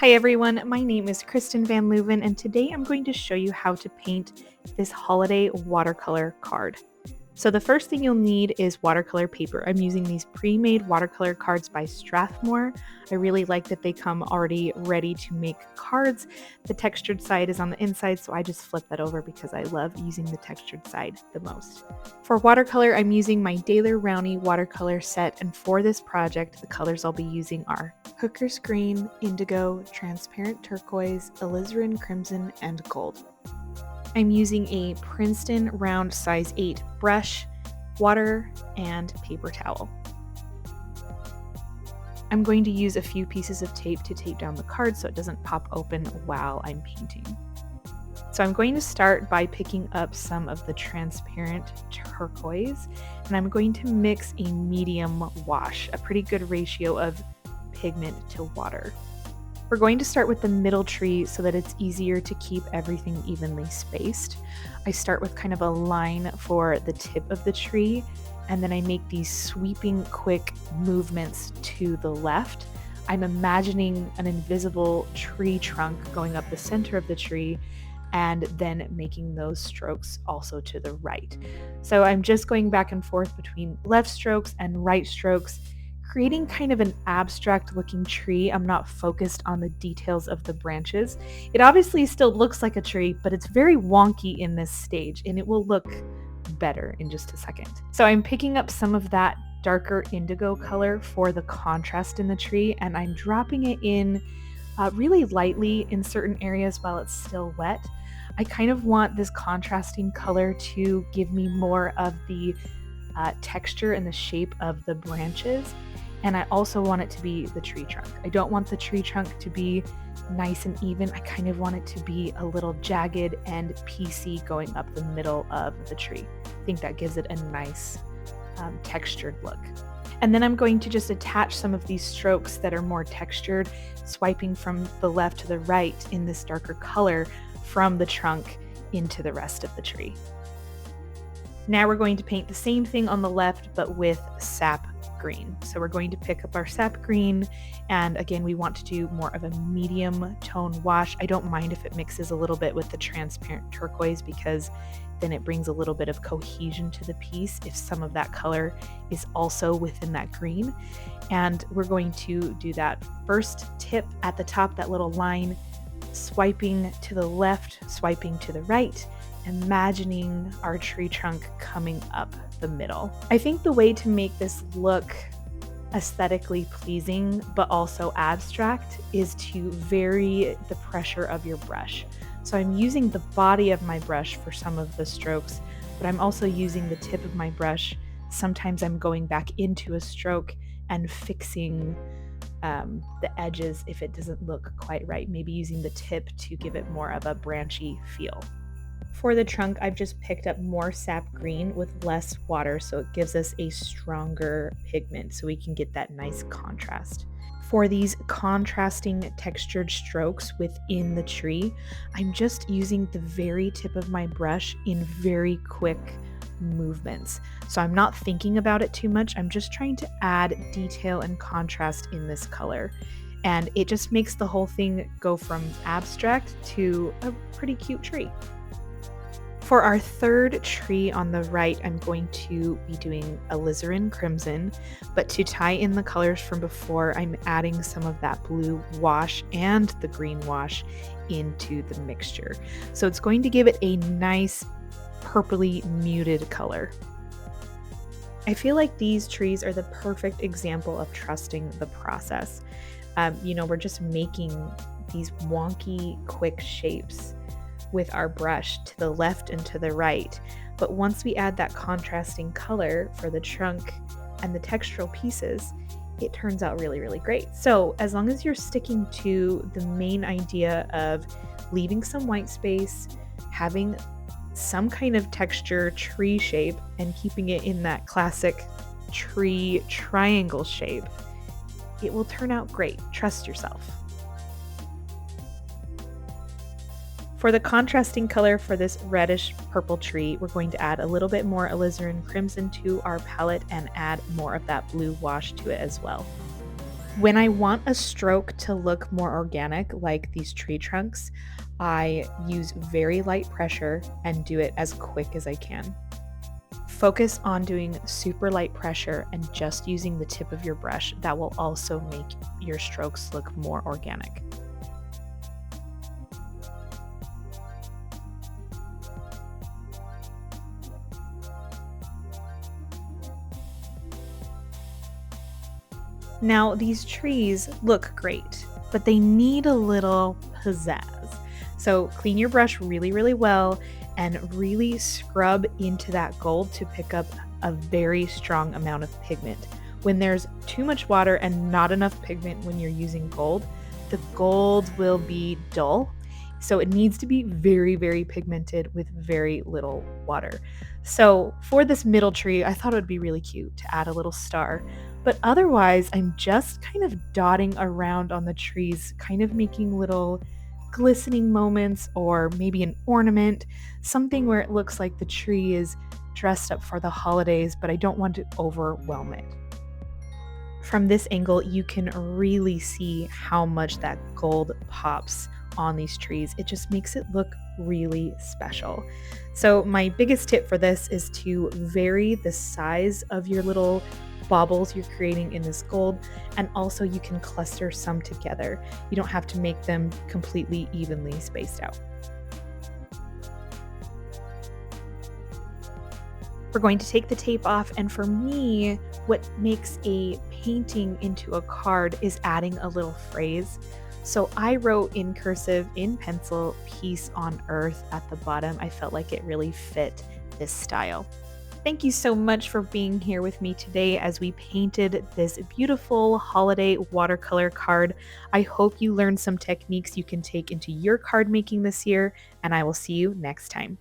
Hi everyone, my name is Kristin Van Leuven, and today I'm going to show you how to paint this holiday watercolor card. So the first thing you'll need is watercolor paper. I'm using these pre-made watercolor cards by Strathmore. I really like that they come already ready to make cards. The textured side is on the inside, so I just flip that over because I love using the textured side the most. For watercolor, I'm using my Daler-Rowney watercolor set, and for this project, the colors I'll be using are Hooker's Green, Indigo, Transparent Turquoise, Alizarin Crimson, and Gold. I'm using a Princeton round size 8 brush, water, and paper towel. I'm going to use a few pieces of tape to tape down the card so it doesn't pop open while I'm painting. So I'm going to start by picking up some of the transparent turquoise, and I'm going to mix a medium wash, a pretty good ratio of pigment to water. We're going to start with the middle tree so that it's easier to keep everything evenly spaced. I start with kind of a line for the tip of the tree, and then I make these sweeping quick movements to the left. I'm imagining an invisible tree trunk going up the center of the tree and then making those strokes also to the right. So I'm just going back and forth between left strokes and right strokes, creating kind of an abstract looking tree. I'm not focused on the details of the branches. It obviously still looks like a tree, but it's very wonky in this stage, and it will look better in just a second. So I'm picking up some of that darker indigo color for the contrast in the tree, and I'm dropping it in really lightly in certain areas while it's still wet. I kind of want this contrasting color to give me more of the texture and the shape of the branches. And I also want it to be the tree trunk. I don't want the tree trunk to be nice and even. I kind of want it to be a little jagged and piecey going up the middle of the tree. I think that gives it a nice textured look. And then I'm going to just attach some of these strokes that are more textured, swiping from the left to the right in this darker color from the trunk into the rest of the tree. Now we're going to paint the same thing on the left, but with sap green. So we're going to pick up our sap green, and again, we want to do more of a medium tone wash. I don't mind if it mixes a little bit with the transparent turquoise, because then it brings a little bit of cohesion to the piece if some of that color is also within that green. And we're going to do that first tip at the top, that little line, swiping to the left, swiping to the right, imagining our tree trunk coming up the middle. I think the way to make this look aesthetically pleasing but also abstract is to vary the pressure of your brush. So I'm using the body of my brush for some of the strokes, but I'm also using the tip of my brush. Sometimes I'm going back into a stroke and fixing the edges if it doesn't look quite right, maybe using the tip to give it more of a branchy feel. For the trunk, I've just picked up more sap green with less water, so it gives us a stronger pigment so we can get that nice contrast. For these contrasting textured strokes within the tree, I'm just using the very tip of my brush in very quick movements. So I'm not thinking about it too much. I'm just trying to add detail and contrast in this color. And it just makes the whole thing go from abstract to a pretty cute tree. For our third tree on the right, I'm going to be doing alizarin crimson, but to tie in the colors from before, I'm adding some of that blue wash and the green wash into the mixture. So it's going to give it a nice purpley muted color. I feel like these trees are the perfect example of trusting the process. We're just making these wonky, quick shapes with our brush to the left and to the right. But once we add that contrasting color for the trunk and the textural pieces, it turns out really, really great. So as long as you're sticking to the main idea of leaving some white space, having some kind of texture tree shape, and keeping it in that classic tree triangle shape, it will turn out great. Trust yourself. For the contrasting color for this reddish purple tree, we're going to add a little bit more alizarin crimson to our palette and add more of that blue wash to it as well. When I want a stroke to look more organic, like these tree trunks, I use very light pressure and do it as quick as I can. Focus on doing super light pressure and just using the tip of your brush. That will also make your strokes look more organic. Now, these trees look great, but they need a little pizzazz. So clean your brush really, really well and really scrub into that gold to pick up a very strong amount of pigment. When there's too much water and not enough pigment when you're using gold, the gold will be dull. So it needs to be very, very pigmented with very little water. So for this middle tree, I thought it would be really cute to add a little star. But otherwise, I'm just kind of dotting around on the trees, kind of making little glistening moments or maybe an ornament, something where it looks like the tree is dressed up for the holidays, but I don't want to overwhelm it. From this angle, you can really see how much that gold pops on these trees. It just makes it look really special. So my biggest tip for this is to vary the size of your little baubles you're creating in this gold, and also you can cluster some together. You don't have to make them completely evenly spaced out. We're going to take the tape off, and for me, what makes a painting into a card is adding a little phrase. So I wrote in cursive, in pencil, "Peace on Earth" at the bottom. I felt like it really fit this style. Thank you so much for being here with me today as we painted this beautiful holiday watercolor card. I hope you learned some techniques you can take into your card making this year, and I will see you next time.